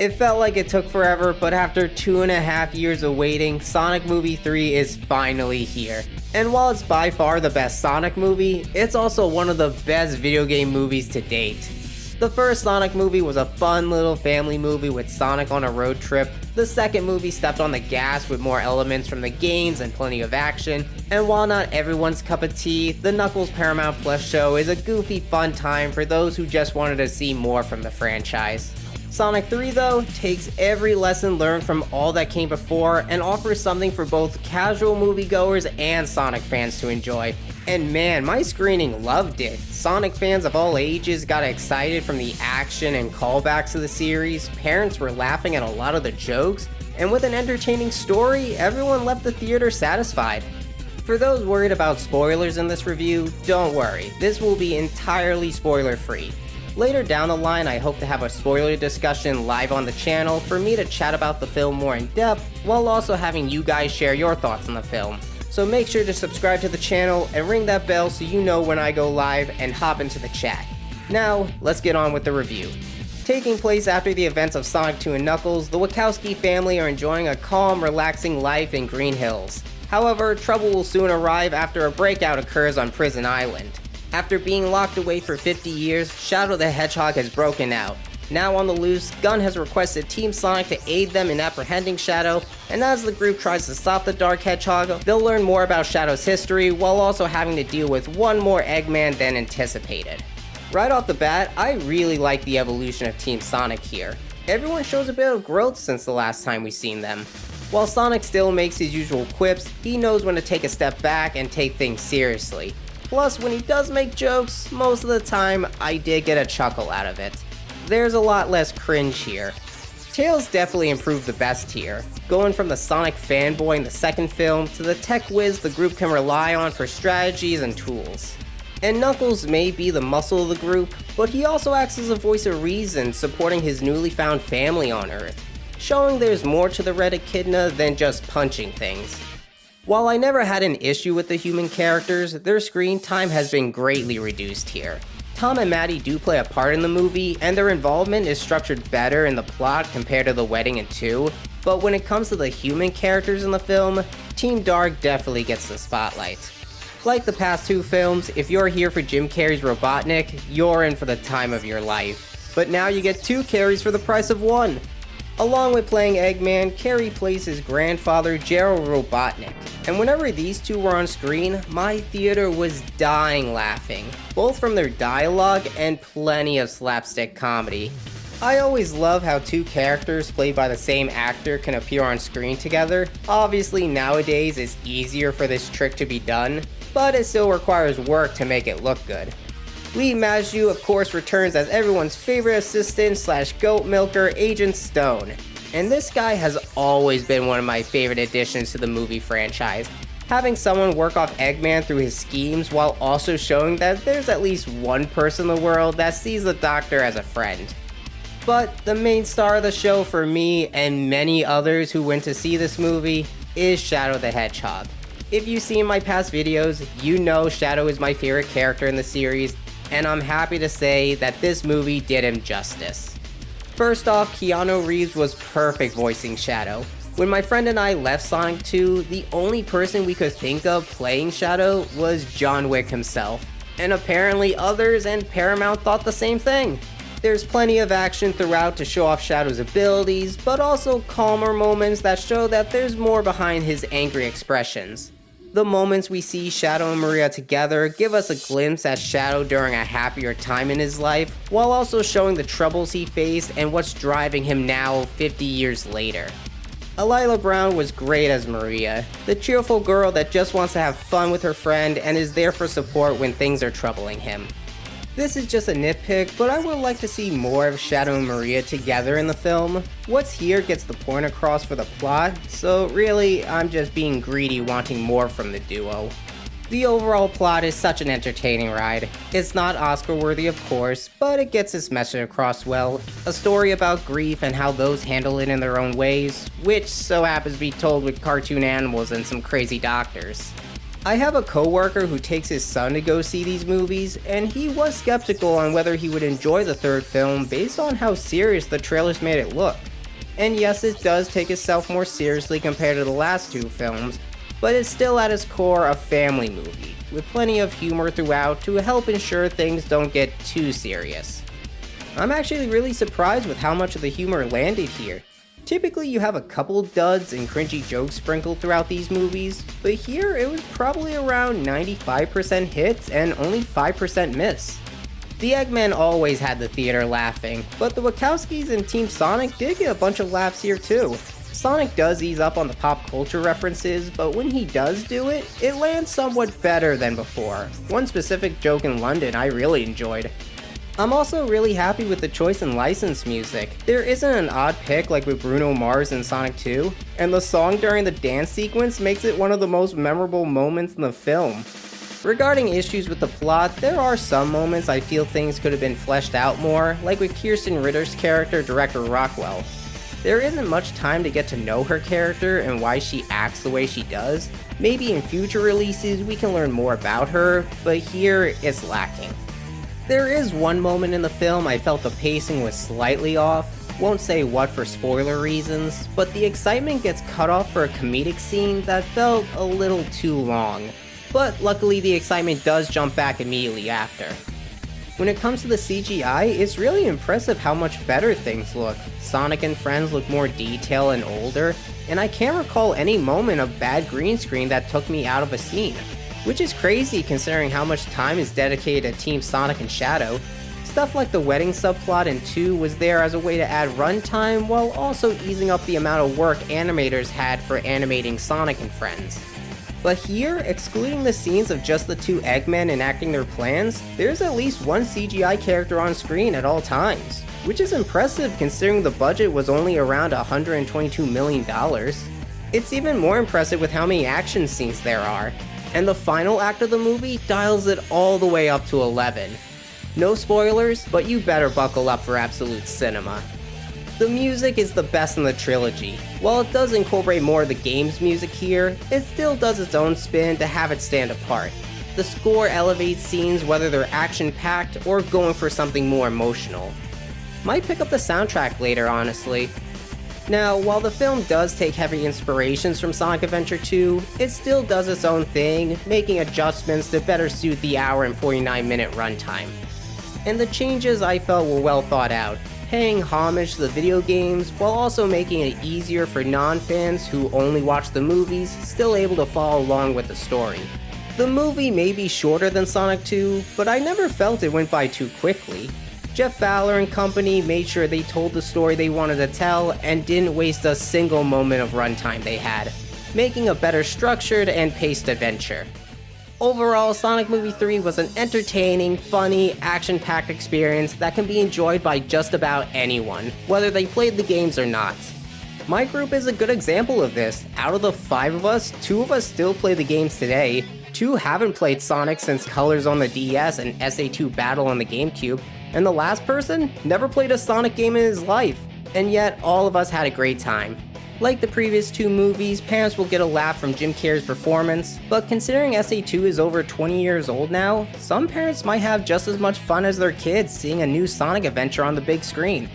It felt like it took forever, but after 2.5 years of waiting, Sonic Movie 3 is finally here. And while it's by far the best Sonic movie, it's also one of the best video game movies to date. The first Sonic movie was a fun little family movie with Sonic on a road trip. The second movie stepped on the gas with more elements from the games and plenty of action. And while not everyone's cup of tea, the Knuckles Paramount Plus show is a goofy fun time for those who just wanted to see more from the franchise. Sonic 3, though, takes every lesson learned from all that came before and offers something for both casual moviegoers and Sonic fans to enjoy. And man, my screening loved it. Sonic fans of all ages got excited from the action and callbacks of the series, parents were laughing at a lot of the jokes, and with an entertaining story, everyone left the theater satisfied. For those worried about spoilers in this review, don't worry, this will be entirely spoiler-free. Later down the line, I hope to have a spoiler discussion live on the channel for me to chat about the film more in depth, while also having you guys share your thoughts on the film. So make sure to subscribe to the channel and ring that bell so you know when I go live and hop into the chat. Now, let's get on with the review. Taking place after the events of Sonic 2 and Knuckles, the Wachowski family are enjoying a calm, relaxing life in Green Hills. However, trouble will soon arrive after a breakout occurs on Prison Island. After being locked away for 50 years, Shadow the Hedgehog has broken out. Now on the loose, Gunn has requested Team Sonic to aid them in apprehending Shadow, and as the group tries to stop the Dark Hedgehog, they'll learn more about Shadow's history while also having to deal with one more Eggman than anticipated. Right off the bat, I really like the evolution of Team Sonic here. Everyone shows a bit of growth since the last time we've seen them. While Sonic still makes his usual quips, he knows when to take a step back and take things seriously. Plus, when he does make jokes, most of the time, I did get a chuckle out of it. There's a lot less cringe here. Tails definitely improved the best here, going from the Sonic fanboy in the second film to the tech whiz the group can rely on for strategies and tools. And Knuckles may be the muscle of the group, but he also acts as a voice of reason supporting his newly found family on Earth, showing there's more to the Red Echidna than just punching things. While I never had an issue with the human characters, their screen time has been greatly reduced here. Tom and Maddie do play a part in the movie, and their involvement is structured better in the plot compared to The Wedding in 2, but when it comes to the human characters in the film, Team Dark definitely gets the spotlight. Like the past two films, if you're here for Jim Carrey's Robotnik, you're in for the time of your life. But now you get two Carreys for the price of one. Along with playing Eggman, Carrey plays his grandfather Gerald Robotnik, and whenever these two were on screen, my theater was dying laughing, both from their dialogue and plenty of slapstick comedy. I always love how two characters played by the same actor can appear on screen together. Obviously nowadays it's easier for this trick to be done, but it still requires work to make it look good. Lee Majdu of course returns as everyone's favorite assistant slash goat milker, Agent Stone. And this guy has always been one of my favorite additions to the movie franchise. Having someone work off Eggman through his schemes while also showing that there's at least one person in the world that sees the Doctor as a friend. But the main star of the show for me and many others who went to see this movie is Shadow the Hedgehog. If you've seen my past videos, you know Shadow is my favorite character in the series, and I'm happy to say that this movie did him justice. First off, Keanu Reeves was perfect voicing Shadow. When my friend and I left Sonic 2, the only person we could think of playing Shadow was John Wick himself, and apparently others and Paramount thought the same thing. There's plenty of action throughout to show off Shadow's abilities, but also calmer moments that show that there's more behind his angry expressions. The moments we see Shadow and Maria together give us a glimpse at Shadow during a happier time in his life, while also showing the troubles he faced and what's driving him now 50 years later. Alila Brown was great as Maria, the cheerful girl that just wants to have fun with her friend and is there for support when things are troubling him. This is just a nitpick, but I would like to see more of Shadow and Maria together in the film. What's here gets the point across for the plot, so really, I'm just being greedy wanting more from the duo. The overall plot is such an entertaining ride. It's not Oscar worthy of course, but it gets its message across well. A story about grief and how those handle it in their own ways, which so happens to be told with cartoon animals and some crazy doctors. I have a coworker who takes his son to go see these movies, and he was skeptical on whether he would enjoy the third film based on how serious the trailers made it look. And yes, it does take itself more seriously compared to the last two films, but it's still at its core a family movie, with plenty of humor throughout to help ensure things don't get too serious. I'm actually really surprised with how much of the humor landed here. Typically you have a couple duds and cringy jokes sprinkled throughout these movies, but here it was probably around 95% hits and only 5% miss. The Eggmen always had the theater laughing, but the Wachowskis and Team Sonic did get a bunch of laughs here too. Sonic does ease up on the pop culture references, but when he does do it, it lands somewhat better than before. One specific joke in London I really enjoyed. I'm also really happy with the choice in licensed music. There isn't an odd pick like with Bruno Mars in Sonic 2, and the song during the dance sequence makes it one of the most memorable moments in the film. Regarding issues with the plot, there are some moments I feel things could have been fleshed out more, like with Kirsten Ritter's character, Director Rockwell. There isn't much time to get to know her character and why she acts the way she does. Maybe in future releases we can learn more about her, but here it's lacking. There is one moment in the film I felt the pacing was slightly off. Won't say what for spoiler reasons, but the excitement gets cut off for a comedic scene that felt a little too long. But luckily the excitement does jump back immediately after. When it comes to the CGI, it's really impressive how much better things look. Sonic and friends look more detailed and older, and I can't recall any moment of bad green screen that took me out of a scene. Which is crazy considering how much time is dedicated to Team Sonic and Shadow. Stuff like the wedding subplot in 2 was there as a way to add runtime while also easing up the amount of work animators had for animating Sonic and friends. But here, excluding the scenes of just the two Eggmen enacting their plans, there's at least one CGI character on screen at all times, which is impressive considering the budget was only around $122 million. It's even more impressive with how many action scenes there are, and the final act of the movie dials it all the way up to 11. No spoilers, but you better buckle up for absolute cinema. The music is the best in the trilogy. While it does incorporate more of the game's music here, it still does its own spin to have it stand apart. The score elevates scenes whether they're action-packed or going for something more emotional. Might pick up the soundtrack later, honestly. Now, while the film does take heavy inspirations from Sonic Adventure 2, it still does its own thing, making adjustments to better suit the hour and 49-minute runtime. And the changes I felt were well thought out, paying homage to the video games while also making it easier for non-fans who only watch the movies still able to follow along with the story. The movie may be shorter than Sonic 2, but I never felt it went by too quickly. Jeff Fowler and company made sure they told the story they wanted to tell and didn't waste a single moment of runtime they had, making a better structured and paced adventure. Overall, Sonic Movie 3 was an entertaining, funny, action-packed experience that can be enjoyed by just about anyone, whether they played the games or not. My group is a good example of this. Out of the 5 of us, 2 of us still play the games today, 2 haven't played Sonic since Colors on the DS and SA2 Battle on the GameCube, and the last person never played a Sonic game in his life, and yet all of us had a great time. Like the previous 2 movies, parents will get a laugh from Jim Carrey's performance, but considering SA2 is over 20 years old now, some parents might have just as much fun as their kids seeing a new Sonic adventure on the big screen.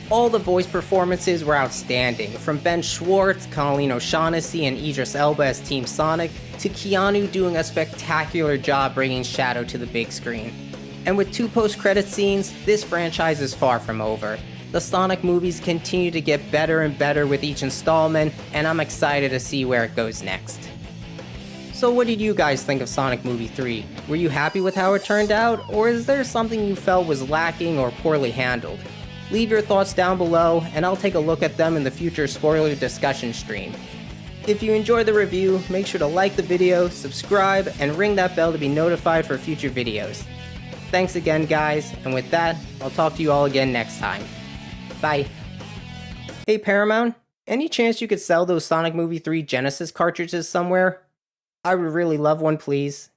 All the voice performances were outstanding, from Ben Schwartz, Colleen O'Shaughnessy, and Idris Elba as Team Sonic, to Keanu doing a spectacular job bringing Shadow to the big screen. And with 2 post-credit scenes, this franchise is far from over. The Sonic movies continue to get better and better with each installment, and I'm excited to see where it goes next. So what did you guys think of Sonic Movie 3? Were you happy with how it turned out, or is there something you felt was lacking or poorly handled? Leave your thoughts down below, and I'll take a look at them in the future spoiler discussion stream. If you enjoyed the review, make sure to like the video, subscribe, and ring that bell to be notified for future videos. Thanks again, guys, and with that, I'll talk to you all again next time. Bye. Hey Paramount, any chance you could sell those Sonic Movie 3 Genesis cartridges somewhere? I would really love one, please.